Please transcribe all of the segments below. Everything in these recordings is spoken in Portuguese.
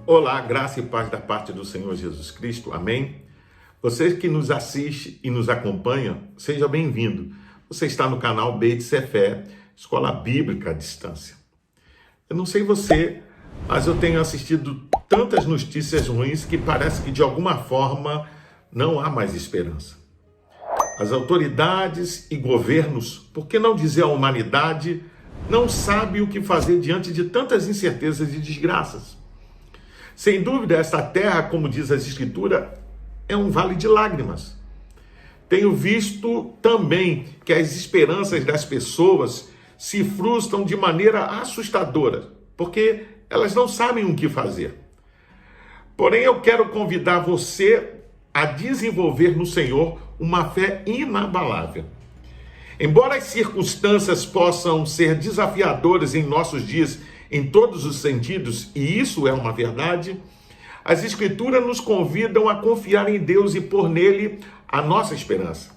Olá, graça e paz da parte do Senhor Jesus Cristo, amém? Você que nos assiste e nos acompanha, seja bem-vindo. Você está no canal Beit Sefer, Escola Bíblica à Distância. Eu não sei você, mas eu tenho assistido tantas notícias ruins que parece que de alguma forma não há mais esperança. As autoridades e governos, por que não dizer a humanidade, não sabem o que fazer diante de tantas incertezas e desgraças. Sem dúvida, esta terra, como diz as Escrituras, é um vale de lágrimas. Tenho visto também que as esperanças das pessoas se frustram de maneira assustadora, porque elas não sabem o que fazer. Porém, eu quero convidar você a desenvolver no Senhor uma fé inabalável. Embora as circunstâncias possam ser desafiadoras em nossos dias, em todos os sentidos, e isso é uma verdade, as Escrituras nos convidam a confiar em Deus e pôr nele a nossa esperança.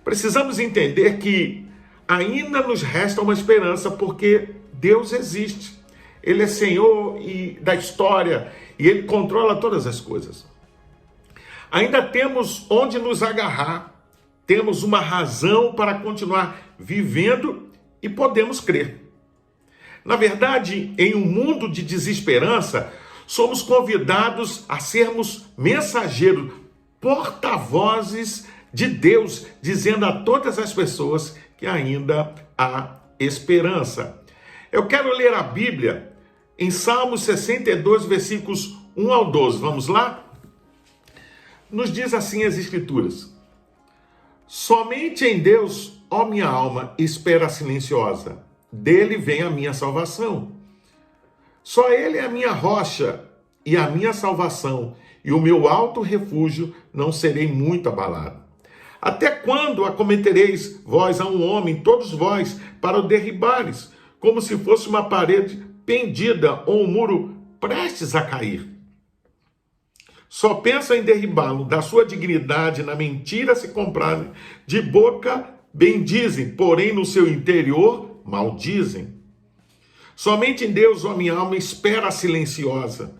Precisamos entender que ainda nos resta uma esperança, porque Deus existe. Ele é Senhor da história e Ele controla todas as coisas. Ainda temos onde nos agarrar, temos uma razão para continuar vivendo e podemos crer. Na verdade, em um mundo de desesperança, somos convidados a sermos mensageiros, porta-vozes de Deus, dizendo a todas as pessoas que ainda há esperança. Eu quero ler a Bíblia em Salmos 62, versículos 1 ao 12. Vamos lá? Nos diz assim as Escrituras: somente em Deus, ó minha alma, espera silenciosa. Dele vem a minha salvação. Só Ele é a minha rocha e a minha salvação, e o meu alto refúgio, não serei muito abalado. Até quando acometereis vós a um homem, todos vós, para o derribares, como se fosse uma parede pendida ou um muro prestes a cair? Só pensa em derribá-lo, da sua dignidade na mentira se comprarem, de boca bendizem, porém no seu interior maldizem. Somente em Deus, ó minha alma, espera silenciosa,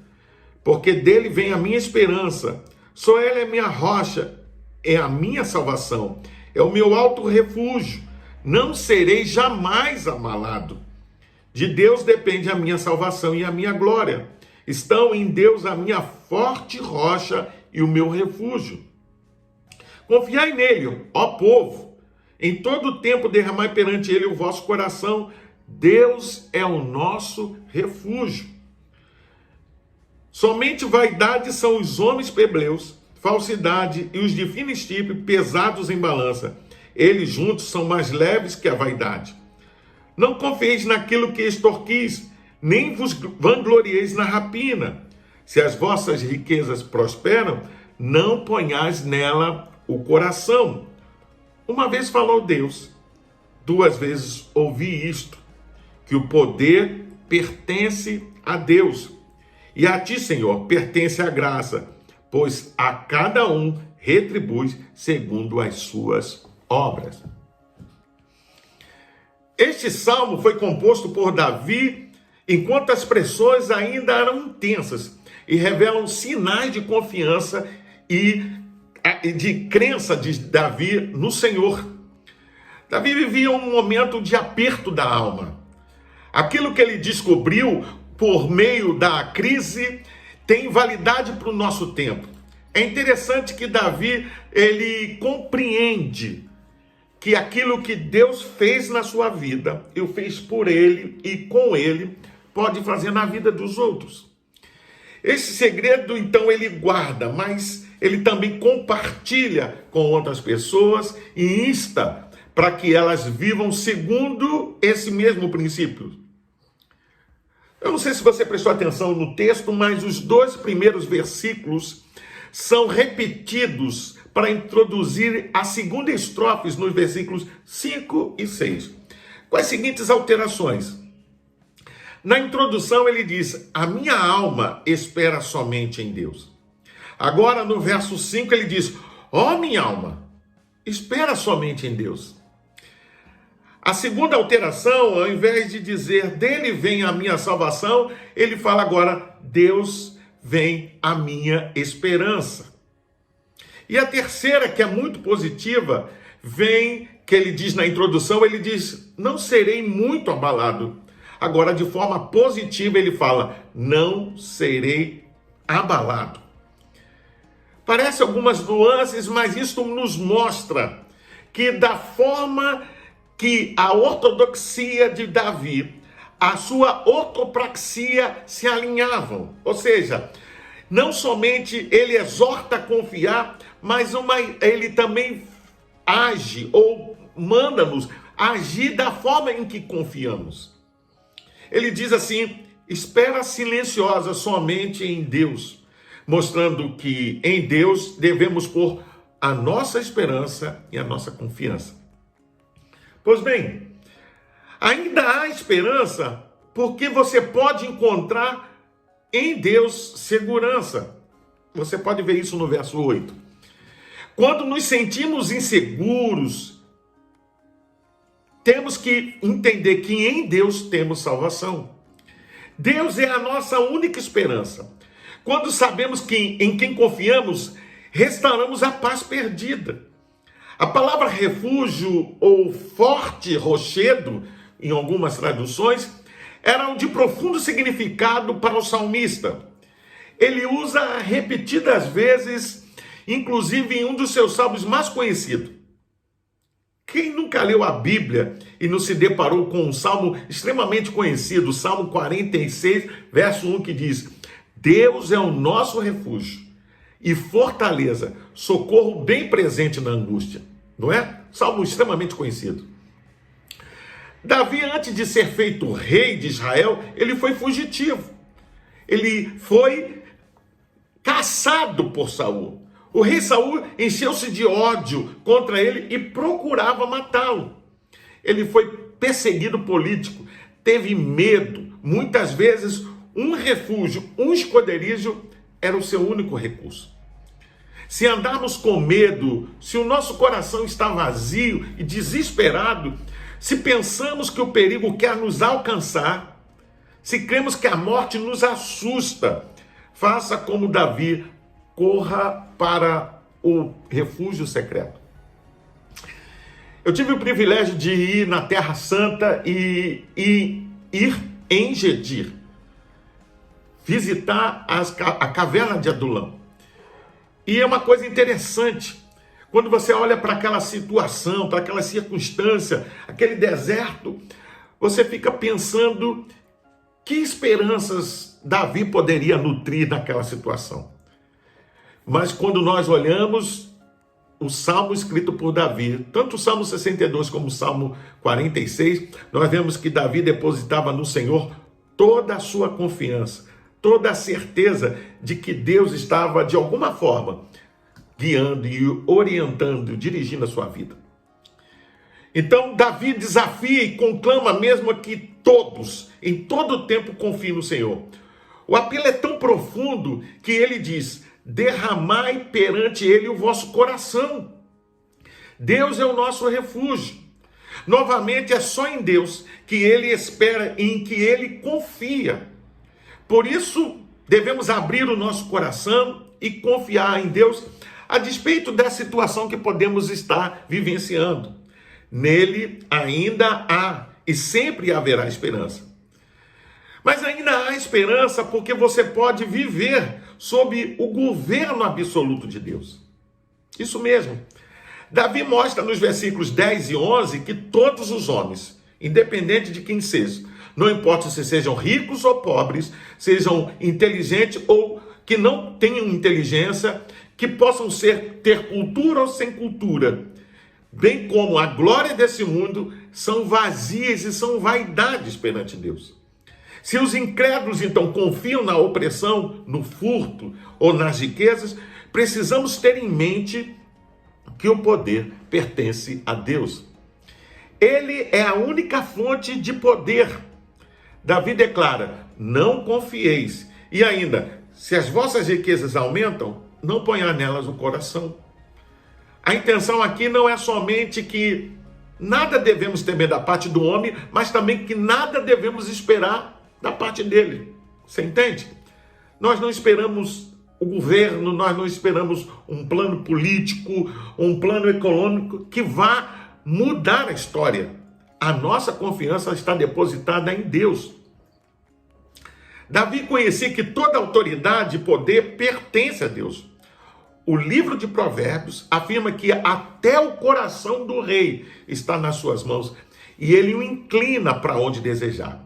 porque dele vem a minha esperança. Só Ele é minha rocha, é a minha salvação, é o meu alto refúgio, não serei jamais abalado. De Deus depende a minha salvação e a minha glória. Estão em Deus a minha forte rocha e o meu refúgio. Confiai nele, ó povo. Em todo o tempo derramai perante ele o vosso coração. Deus é o nosso refúgio. Somente vaidade são os homens plebeios, falsidade e os de fina estirpe pesados em balança. Eles juntos são mais leves que a vaidade. Não confieis naquilo que extorquis, nem vos vanglorieis na rapina. Se as vossas riquezas prosperam, não ponhais nela o coração. Uma vez falou Deus, duas vezes ouvi isto, que o poder pertence a Deus, e a ti, Senhor, pertence a graça, pois a cada um retribui segundo as suas obras. Este salmo foi composto por Davi enquanto as pressões ainda eram intensas e revelam sinais de confiança e de crença de Davi no Senhor. Davi vivia um momento de aperto da alma. Aquilo que ele descobriu por meio da crise tem validade para o nosso tempo. É interessante que Davi, ele compreende que aquilo que Deus fez na sua vida, e o fez por ele e com ele, pode fazer na vida dos outros. Esse segredo, então, ele guarda, mas ele também compartilha com outras pessoas e insta para que elas vivam segundo esse mesmo princípio. Eu não sei se você prestou atenção no texto, mas os 2 primeiros versículos são repetidos para introduzir a segunda estrofe nos versículos 5 e 6. Com as seguintes alterações. Na introdução ele diz: a minha alma espera somente em Deus. Agora no verso 5 ele diz: ó minha alma, espera somente em Deus. A segunda alteração, ao invés de dizer dele vem a minha salvação, ele fala agora: Deus vem a minha esperança. E a terceira, que é muito positiva, vem, que ele diz na introdução, ele diz, não serei muito abalado. Agora, de forma positiva, ele fala, não serei abalado. Parece algumas nuances, mas isso nos mostra que da forma que a ortodoxia de Davi, a sua ortopraxia se alinhavam. Ou seja, não somente ele exorta a confiar, mas ele também age ou manda-nos agir da forma em que confiamos. Ele diz assim, espera silenciosa somente em Deus, mostrando que em Deus devemos pôr a nossa esperança e a nossa confiança. Pois bem, ainda há esperança porque você pode encontrar em Deus segurança. Você pode ver isso no verso 8. Quando nos sentimos inseguros, temos que entender que em Deus temos salvação. Deus é a nossa única esperança. Quando sabemos que em quem confiamos, restauramos a paz perdida. A palavra refúgio ou forte rochedo, em algumas traduções, eram de profundo significado para o salmista. Ele usa repetidas vezes, inclusive em um dos seus salmos mais conhecidos. Quem nunca leu a Bíblia e não se deparou com um salmo extremamente conhecido, o Salmo 46, verso 1, que diz, Deus é o nosso refúgio e fortaleza, socorro bem presente na angústia. Não é? Salmo extremamente conhecido. Davi, antes de ser feito rei de Israel, ele foi fugitivo. Ele foi caçado por Saul. O rei Saul encheu-se de ódio contra ele e procurava matá-lo. Ele foi perseguido político, teve medo. Muitas vezes, um refúgio, um esconderijo era o seu único recurso. Se andarmos com medo, se o nosso coração está vazio e desesperado, se pensamos que o perigo quer nos alcançar, se cremos que a morte nos assusta, faça como Davi, corra para o refúgio secreto. Eu tive o privilégio de ir na Terra Santa e ir em Gedir, visitar a caverna de Adulão. E é uma coisa interessante, quando você olha para aquela situação, para aquela circunstância, aquele deserto, você fica pensando que esperanças Davi poderia nutrir naquela situação. Mas quando nós olhamos o salmo escrito por Davi, tanto o Salmo 62 como o Salmo 46, nós vemos que Davi depositava no Senhor toda a sua confiança, toda a certeza de que Deus estava, de alguma forma, guiando e orientando, dirigindo a sua vida. Então, Davi desafia e conclama mesmo que todos, em todo o tempo, confiem no Senhor. O apelo é tão profundo que ele diz, derramai perante ele o vosso coração. Deus é o nosso refúgio. Novamente, é só em Deus que ele espera e em que ele confia. Por isso, devemos abrir o nosso coração e confiar em Deus, a despeito da situação que podemos estar vivenciando. Nele ainda há e sempre haverá esperança. Mas ainda há esperança porque você pode viver sob o governo absoluto de Deus. Isso mesmo. Davi mostra nos versículos 10 e 11 que todos os homens, independente de quem seja, não importa se sejam ricos ou pobres, sejam inteligentes ou que não tenham inteligência, que possam ter cultura ou sem cultura, bem como a glória desse mundo, são vazias e são vaidades perante Deus. Se os incrédulos, então, confiam na opressão, no furto ou nas riquezas, precisamos ter em mente que o poder pertence a Deus. Ele é a única fonte de poder. Davi declara, não confieis. E ainda, se as vossas riquezas aumentam, não ponha nelas o coração. A intenção aqui não é somente que nada devemos temer da parte do homem, mas também que nada devemos esperar da parte dele. Você entende? Nós não esperamos o governo, nós não esperamos um plano político, um plano econômico que vá mudar a história. A nossa confiança está depositada em Deus. Davi conhecia que toda autoridade e poder pertence a Deus. O livro de Provérbios afirma que até o coração do rei está nas suas mãos e ele o inclina para onde desejar.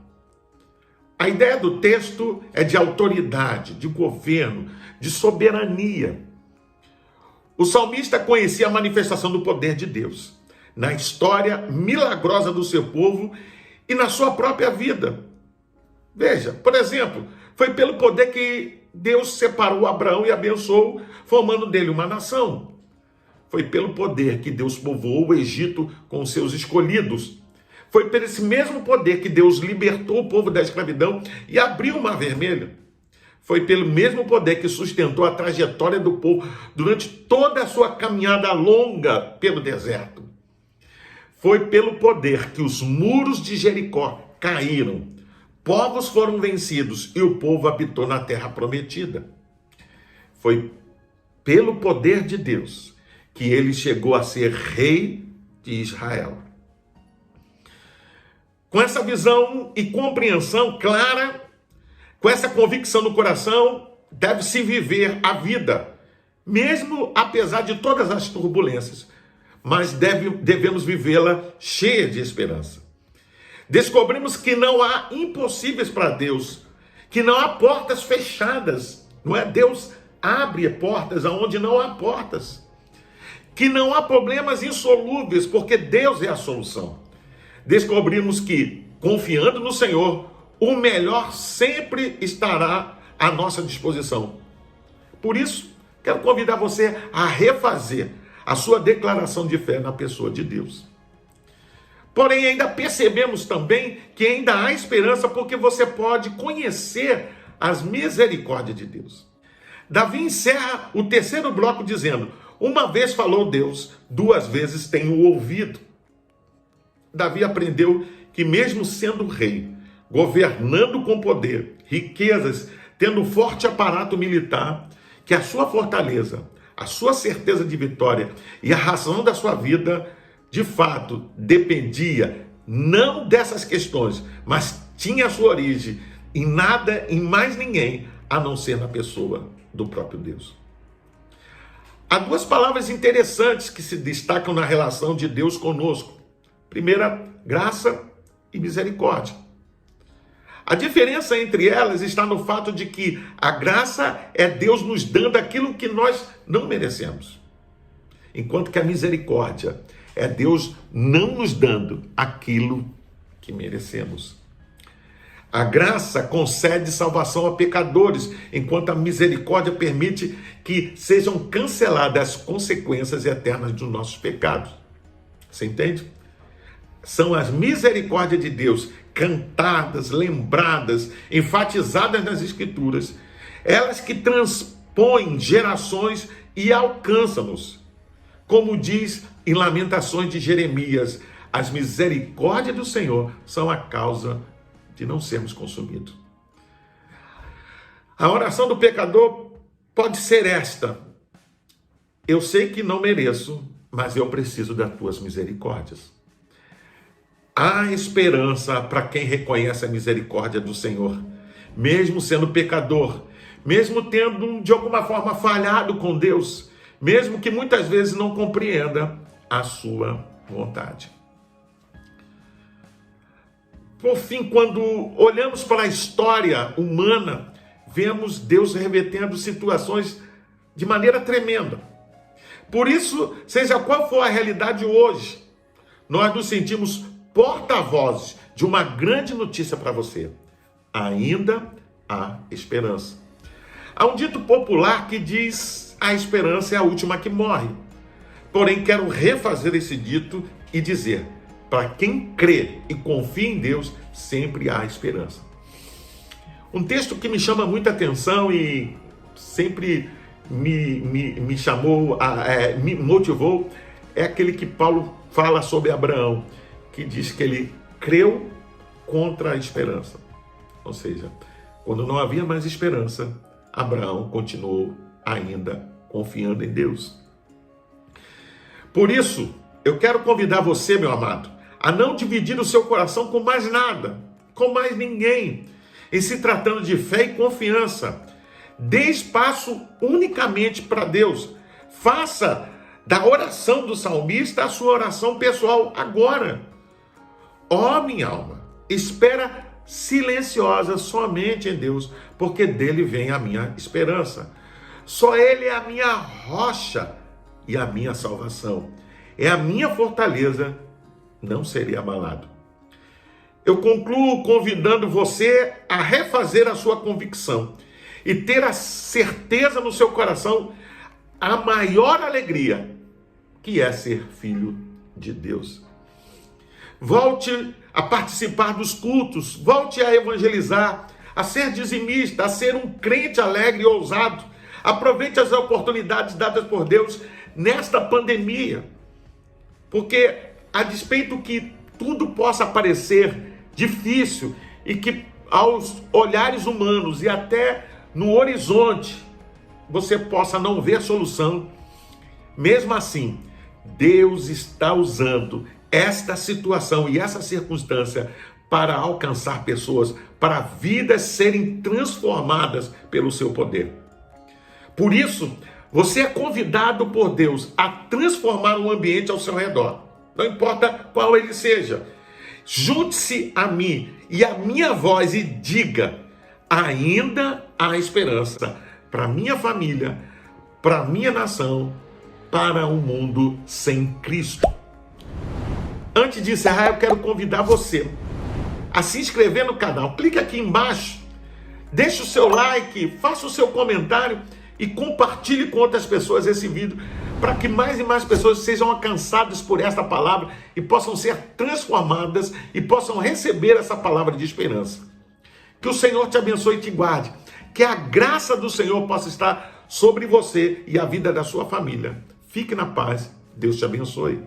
A ideia do texto é de autoridade, de governo, de soberania. O salmista conhecia a manifestação do poder de Deus na história milagrosa do seu povo e na sua própria vida. Veja, por exemplo, foi pelo poder que Deus separou Abraão e abençoou, formando dele uma nação. Foi pelo poder que Deus povoou o Egito com seus escolhidos. Foi por esse mesmo poder que Deus libertou o povo da escravidão e abriu o Mar Vermelho. Foi pelo mesmo poder que sustentou a trajetória do povo durante toda a sua caminhada longa pelo deserto. Foi pelo poder que os muros de Jericó caíram, povos foram vencidos e o povo habitou na terra prometida. Foi pelo poder de Deus que ele chegou a ser rei de Israel. Com essa visão e compreensão clara, com essa convicção no coração, deve-se viver a vida, mesmo apesar de todas as turbulências, mas devemos vivê-la cheia de esperança. Descobrimos que não há impossíveis para Deus, que não há portas fechadas, não é? Deus abre portas aonde não há portas, que não há problemas insolúveis, porque Deus é a solução. Descobrimos que, confiando no Senhor, o melhor sempre estará à nossa disposição. Por isso, quero convidar você a refazer a sua declaração de fé na pessoa de Deus. Porém, ainda percebemos também que ainda há esperança, porque você pode conhecer as misericórdias de Deus. Davi encerra o terceiro bloco dizendo: uma vez falou Deus, duas vezes tenho ouvido. Davi aprendeu que mesmo sendo rei, governando com poder, riquezas, tendo forte aparato militar, que a sua fortaleza, a sua certeza de vitória e a razão da sua vida, de fato, dependia não dessas questões, mas tinha a sua origem em nada, em mais ninguém, a não ser na pessoa do próprio Deus. Há duas palavras interessantes que se destacam na relação de Deus conosco. Primeira, graça e misericórdia. A diferença entre elas está no fato de que a graça é Deus nos dando aquilo que nós não merecemos, enquanto que a misericórdia é Deus não nos dando aquilo que merecemos. A graça concede salvação a pecadores, enquanto a misericórdia permite que sejam canceladas as consequências eternas dos nossos pecados. Você entende? São as misericórdias de Deus, cantadas, lembradas, enfatizadas nas Escrituras, elas que transpõem gerações e alcançam-nos. Como diz em Lamentações de Jeremias, as misericórdias do Senhor são a causa de não sermos consumidos. A oração do pecador pode ser esta: eu sei que não mereço, mas eu preciso das tuas misericórdias. Há esperança para quem reconhece a misericórdia do Senhor, mesmo sendo pecador, mesmo tendo de alguma forma falhado com Deus, mesmo que muitas vezes não compreenda a sua vontade. Por fim, quando olhamos para a história humana, vemos Deus revertendo situações de maneira tremenda. Por isso, seja qual for a realidade hoje, nós nos sentimos porta-vozes de uma grande notícia para você. Ainda há esperança. Há um dito popular que diz: a esperança é a última que morre. Porém, quero refazer esse dito e dizer: para quem crê e confia em Deus, sempre há esperança. Um texto que me chama muita atenção e sempre me chamou, me motivou, é aquele que Paulo fala sobre Abraão, que diz que ele creu contra a esperança. Ou seja, quando não havia mais esperança, Abraão continuou ainda confiando em Deus. Por isso, eu quero convidar você, meu amado, a não dividir o seu coração com mais nada, com mais ninguém, em se tratando de fé e confiança. Dê espaço unicamente para Deus. Faça da oração do salmista a sua oração pessoal agora. Ó, minha alma, espera silenciosa somente em Deus, porque dele vem a minha esperança. Só ele é a minha rocha e a minha salvação. É a minha fortaleza, não seria abalado. Eu concluo convidando você a refazer a sua convicção e ter a certeza no seu coração a maior alegria, que é ser filho de Deus. Volte a participar dos cultos, volte a evangelizar, a ser dizimista, a ser um crente alegre e ousado. Aproveite as oportunidades dadas por Deus nesta pandemia, porque a despeito que tudo possa parecer difícil e que aos olhares humanos e até no horizonte você possa não ver solução, mesmo assim, Deus está usando esta situação e essa circunstância para alcançar pessoas, para vidas serem transformadas pelo seu poder. Por isso, você é convidado por Deus a transformar o ambiente ao seu redor, não importa qual ele seja. Junte-se a mim e a minha voz e diga: ainda há esperança para minha família, para minha nação, para um mundo sem Cristo. Antes de encerrar, eu quero convidar você a se inscrever no canal. Clique aqui embaixo, deixe o seu like, faça o seu comentário e compartilhe com outras pessoas esse vídeo, para que mais e mais pessoas sejam alcançadas por esta palavra e possam ser transformadas e possam receber essa palavra de esperança. Que o Senhor te abençoe e te guarde. Que a graça do Senhor possa estar sobre você e a vida da sua família. Fique na paz. Deus te abençoe.